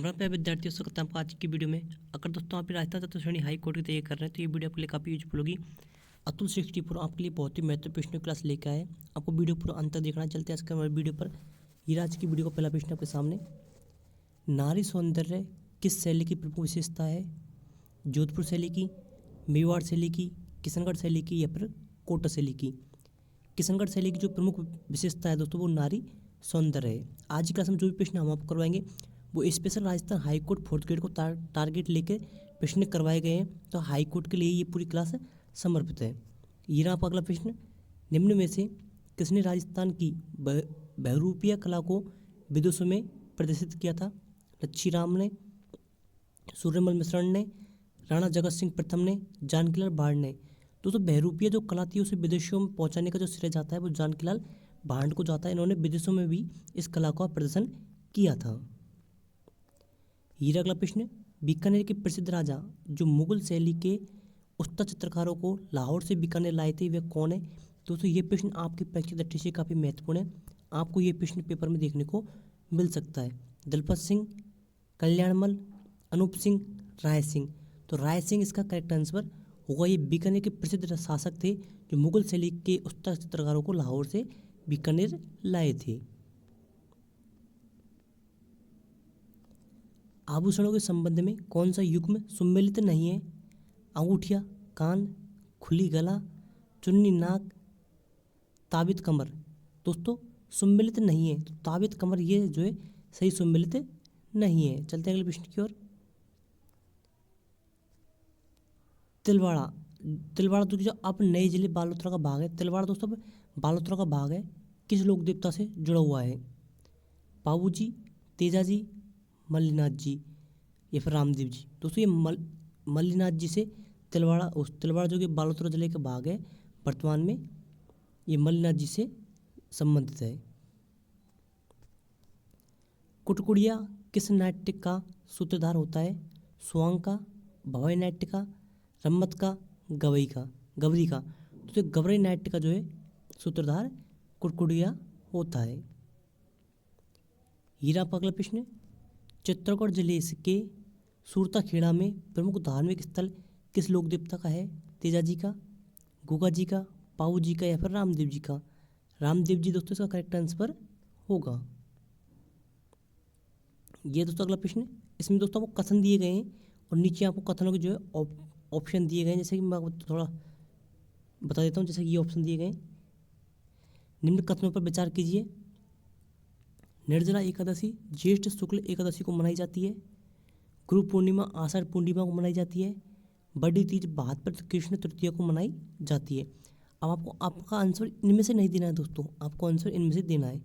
हमारा प्यारे विद्यार्थियों स्वागत है आपका आज की वीडियो में। अगर दोस्तों आप राजस्थान तत्व श्रेणी हाई कोर्ट की तैयारी कर रहे हैं तो ये वीडियो आपके लिए काफ़ी यूजफुल होगी। अतुल 64 आपके लिए बहुत ही महत्वपूर्ण क्लास लेकर आए। आपको वीडियो पूरा अंत तक देखना। चलते हैं आज के हमारे वीडियो पर। ये आज की वीडियो का पहला प्रश्न आपके सामने, नारी सौंदर्य किस शैली की प्रमुख विशेषता है? जोधपुर शैली की, मेवाड़ शैली की, किशनगढ़ शैली की या फिर कोटा शैली की? किशनगढ़ शैली की जो प्रमुख विशेषता है दोस्तों वो नारी सौंदर्य है। आज की क्लास में जो भी प्रश्न हम आपको करवाएंगे वो special Rajasthan high court fourth grade को टारगेट लेकर प्रश्न करवाए गए हैं। तो हाई कोर्ट के लिए ये पूरी क्लास समर्पित है। ये रहा आपका अगला प्रश्न, निम्न में से किसने राजस्थान की बहुरूपीय कला को विदेशों में प्रदर्शित किया था? लच्छी राम ने, सूर्यमल मिश्रण ने, राणा जगत सिंह प्रथम ने, जानकीलाल बाढ़ ने? दोस्तों बहुरूपीय जो कला थी उसे विदेशों में पहुंचाने का जो श्रेय जाता है वो जानकीलाल बाढ़ को जाता है। इन्होंने विदेशों में भी इस कला का प्रदर्शन किया था। ये अगला प्रश्न, बीकानेर के प्रसिद्ध राजा जो मुगल शैली के उस्ताद चित्रकारों को लाहौर से बीकानेर लाए थे वह कौन है? दोस्तों ये प्रश्न आपकी परीक्षा दृष्टि से काफ़ी महत्वपूर्ण है। आपको ये प्रश्न पेपर में देखने को मिल सकता है। दलपत सिंह, कल्याणमल, अनूप सिंह, राय सिंह? तो राय सिंह इसका करेक्ट आंसर होगा। ये बीकानेर के प्रसिद्ध शासक थे जो मुगल शैली के उस्ताद चित्रकारों को लाहौर से बीकानेर लाए थे। आभूषणों के संबंध में कौन सा युग्म सम्मिलित नहीं है? अंगूठिया, कान, खुली गला, चुन्नी नाक, ताबित कमर? दोस्तों सम्मिलित नहीं है तो ताबित कमर ये जो है सही सम्मिलित नहीं है। चलते हैं अगले प्रश्न की ओर। तिलवाड़ा, तिलवाड़ा तो जो अब नए जिले बालोतरा का भाग है। तिलवाड़ा दोस्तों बालोतरा का भाग है, किस लोक देवता से जुड़ा हुआ है? पाबूजी, तेजाजी, मल्लीनाथ जी या फिर रामदेव जी? दोस्तों ये मल्लीनाथ जी से तिलवाड़ा जो कि बालोतरा जिले का भाग है वर्तमान में, ये मल्लीनाथ जी से संबंधित है। कुटकुड़िया किस नाट्य का सूत्रधार होता है? स्वांग का, भवाई नाट्य का, रम्मत का, गवई का, गवरी का? तो गवरी नाट्य का जो है सूत्रधार कुटकुड़िया होता है। हीरा अगला प्रश्न, चित्तौड़गढ़ जिले के सूरताखेड़ा में प्रमुख धार्मिक स्थल किस लोक देवता का है? तेजाजी का, गुगा जी का, पाऊ जी का या फिर रामदेव जी का? रामदेव जी दोस्तों इसका करेक्ट आंसर होगा। ये दोस्तों अगला प्रश्न, इसमें दोस्तों आपको कथन दिए गए हैं और नीचे आपको कथनों के जो है ऑप्शन दिए गए हैं। जैसे कि मैं आपको थोड़ा बता देता हूँ। जैसे कि ये ऑप्शन दिए गए, निम्न कथनों पर विचार कीजिए। निर्जला एकादशी ज्येष्ठ शुक्ल एकादशी को मनाई जाती है। गुरु पूर्णिमा आषाढ़ पूर्णिमा को मनाई जाती है। बड़ी तीज भाद्रपद कृष्ण तृतीया को मनाई जाती है। अब आपको आपका आंसर इनमें से नहीं देना है दोस्तों, आपको आंसर इनमें से देना है।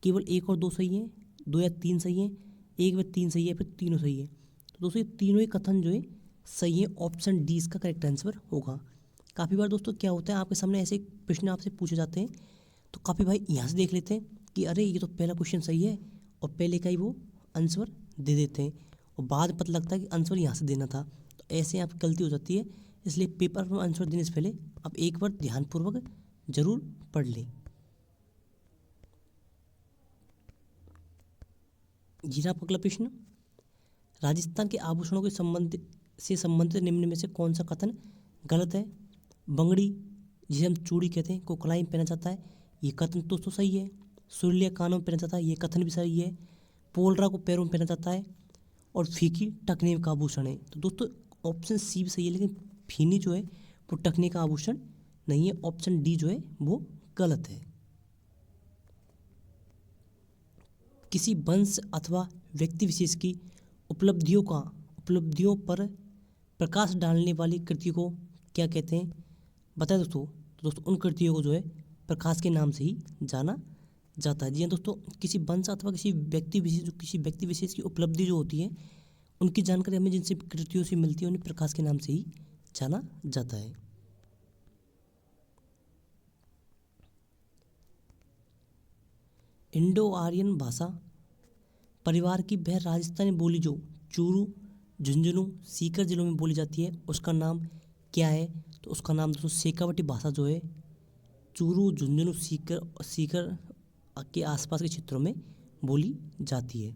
केवल एक और दो सही है, दो या तीन सही है, एक व तीन सही है, फिर तीनों सही है। तो दोस्तों ये तीनों ही कथन जो है सही है। ऑप्शन डी इसका करेक्ट आंसर होगा। काफ़ी बार दोस्तों क्या होता है आपके सामने ऐसे प्रश्न आपसे पूछे जाते हैं तो काफ़ी भाई यहाँ से देख लेते हैं कि अरे ये तो पहला क्वेश्चन सही है और पहले का ही वो आंसर दे देते हैं और बाद पता लगता है कि आंसर यहाँ से देना था। तो ऐसे आप गलती हो जाती है। इसलिए पेपर में आंसर देने से पहले आप एक बार ध्यानपूर्वक जरूर पढ़ लें। जीरा अगला प्रश्न, राजस्थान के आभूषणों के संबंधित निम्न में से कौन सा कथन गलत है? बंगड़ी जिसे हम चूड़ी कहते हैं को कलाई में पहना जाता है, ये कथन दोस्तों सही है। सुरलिया कानों में पहना जाता है, ये कथन भी सही है। पोलरा को पैरों में पहना जाता है और फीकी टकने का आभूषण है। तो दोस्तों ऑप्शन सी भी सही है, लेकिन फीनी जो है वो टकने का आभूषण नहीं है। ऑप्शन डी जो है वो गलत है। किसी वंश अथवा व्यक्ति विशेष की उपलब्धियों पर प्रकाश डालने वाली कृति को क्या कहते हैं? बताएं दोस्तों। तो दोस्तों उन कृतियों को जो है प्रकाश के नाम से ही जाना जाता है। जी हाँ दोस्तों, किसी वंश अथवा किसी व्यक्ति विशेष की उपलब्धि जो होती है उनकी जानकारी हमें जिनसे कृतियों से मिलती है उन्हें प्रकाश के नाम से ही जाना जाता है। इंडो आर्यन भाषा परिवार की वह राजस्थानी बोली जो चूरू, झुंझुनू, सीकर जिलों में बोली जाती है उसका नाम क्या है? तो उसका नाम दोस्तों शेखावटी भाषा जो है चूरू, झुंझुनू, सीकर के आसपास के क्षेत्रों में बोली जाती है।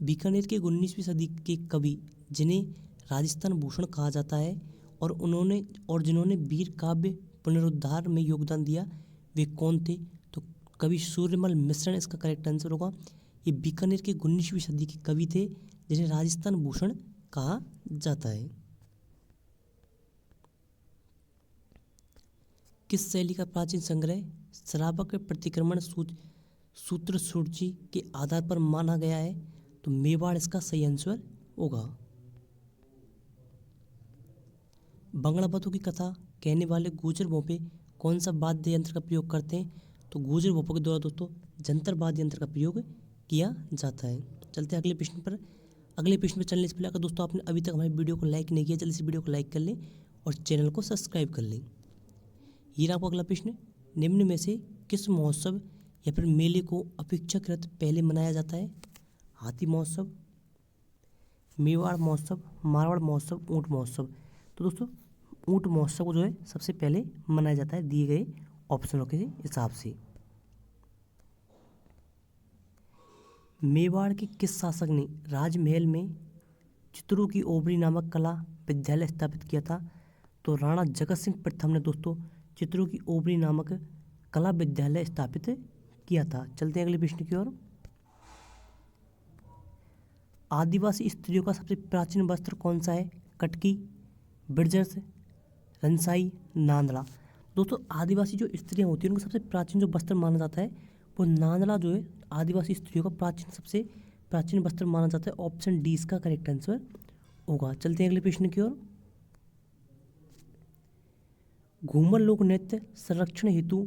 बीकानेर के 19वीं सदी के कवि जिन्हें राजस्थान भूषण कहा जाता है और जिन्होंने वीर काव्य पुनरुद्धार में योगदान दिया, वे कौन थे? तो कवि सूर्यमल मिश्रण इसका करेक्ट आंसर होगा। ये बीकानेर के 19वीं सदी के कवि थे जिन्हें राजस्थान भूषण कहा जाता है। किस शैली का प्राचीन संग्रह श्रावक प्रतिक्रमण सूत्र सूची के आधार पर माना गया है? तो मेवाड़ इसका सही आंसर होगा। बंगड़ाबतों की कथा कहने वाले गुर्जर भोपे कौन सा वाद्य यंत्र का प्रयोग करते हैं? तो गुर्जर भोपों के द्वारा दोस्तों जंतर वाद्य यंत्र का प्रयोग किया जाता है। चलते हैं अगले प्रश्न पर। अगले प्रश्न पर चलने से पहले अगर दोस्तों आपने अभी तक हमारी वीडियो को लाइक नहीं किया, जल्दी से वीडियो को लाइक कर लें और चैनल को सब्सक्राइब कर लें। ये रहा आपको अगला प्रश्न। निम्न में से किस महोत्सव या फिर मेले को अपेक्षाकृत पहले मनाया जाता है? हाथी महोत्सव, मेवाड़ महोत्सव, मारवाड़ महोत्सव, ऊंट महोत्सव। तो दोस्तों ऊंट महोत्सव को जो है सबसे पहले मनाया जाता है दिए गए ऑप्शनों के हिसाब से। मेवाड़ के किस शासक ने राजमहल में चित्रों की ओबरी नामक कला विद्यालय स्थापित किया था? तो राणा जगत सिंह प्रथम ने दोस्तों चित्रों की ओबरी नामक कला विद्यालय स्थापित किया था। चलते हैं अगले प्रश्न की ओर। आदिवासी स्त्रियों का सबसे प्राचीन वस्त्र कौन सा है? कटकी, ब्रजर्स, रंसाई, नांदला। दोस्तों आदिवासी जो स्त्रियां होती हैं उनको सबसे प्राचीन जो वस्त्र माना जाता है वो नांदला जो है आदिवासी स्त्रियों का सबसे प्राचीन वस्त्र माना जाता है। ऑप्शन डी इसका करेक्ट आंसर होगा। चलते हैं अगले प्रश्न की ओर। घूमर लोक नृत्य संरक्षण हेतु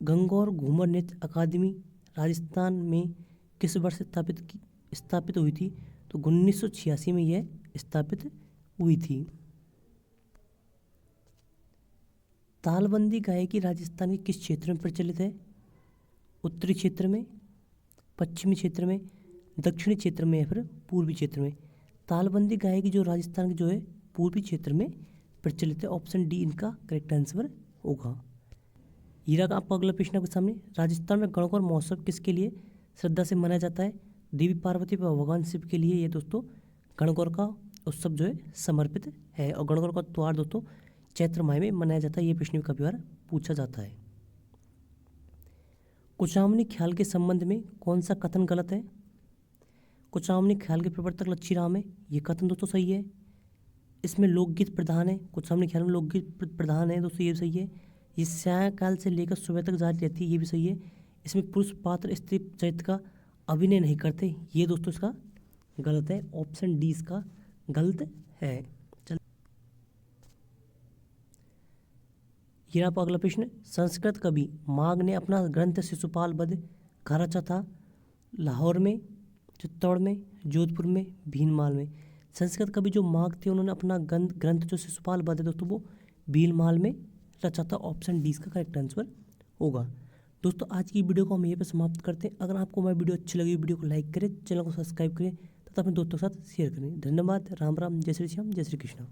गंगौर घूमर नृत्य अकादमी राजस्थान में किस वर्ष स्थापित हुई थी? तो 1986 में यह स्थापित हुई थी। तालबंदी गायकी राजस्थान के किस क्षेत्र में प्रचलित है? उत्तरी क्षेत्र में, पश्चिमी क्षेत्र में, दक्षिणी क्षेत्र में या फिर पूर्वी क्षेत्र में? तालबंदी गायकी जो राजस्थान के जो है पूर्वी क्षेत्र में प्रचलित है। ऑप्शन डी इनका करेक्ट आंसर होगा। हीरा का आपका अगला प्रश्न आपके सामने। राजस्थान में गणगौर महोत्सव किसके लिए श्रद्धा से मनाया जाता है? देवी पार्वती व भगवान शिव के लिए ये दोस्तों गणगौर का उत्सव जो है समर्पित है और गणगौर का त्योहार दोस्तों चैत्र माह में मनाया जाता है। ये प्रश्न भी काफी बार पूछा जाता है। कुचामनी ख्याल के संबंध में कौन सा कथन गलत है? कुचामनी ख्याल के प्रवर्तक लच्छीराम है, ये कथन दोस्तों सही है। इसमें लोकगीत प्रधान है, कुचामनी ख्याल में लोकगीत प्रधान है दोस्तों, ये सही है। ये सायंकाल से लेकर सुबह तक जारी रहती है, ये भी सही है। इसमें पुरुष पात्र स्त्री चरित्र का अभिनय नहीं करते, ये दोस्तों इसका गलत है। ऑप्शन डी इसका गलत है। चल ये आपका अगला प्रश्न। संस्कृत कवि माघ ने अपना ग्रंथ शिशुपाल वध कहाँ रचा था? लाहौर में, चित्तौड़ में, जोधपुर में, भीनमाल में? संस्कृत कवि जो माघ थे उन्होंने अपना ग्रंथ जो शिशुपाल वध है दोस्तों वो भीनमाल में रचा था। ऑप्शन डी इसका करेक्ट आंसर होगा। दोस्तों आज की वीडियो को हम यहीं पर समाप्त करते हैं। अगर आपको हमारी वीडियो अच्छी लगी वीडियो को लाइक करें, चैनल को सब्सक्राइब करें तथा अपने दोस्तों के साथ शेयर करें। धन्यवाद। राम राम, जय श्री श्याम, जय श्री कृष्ण।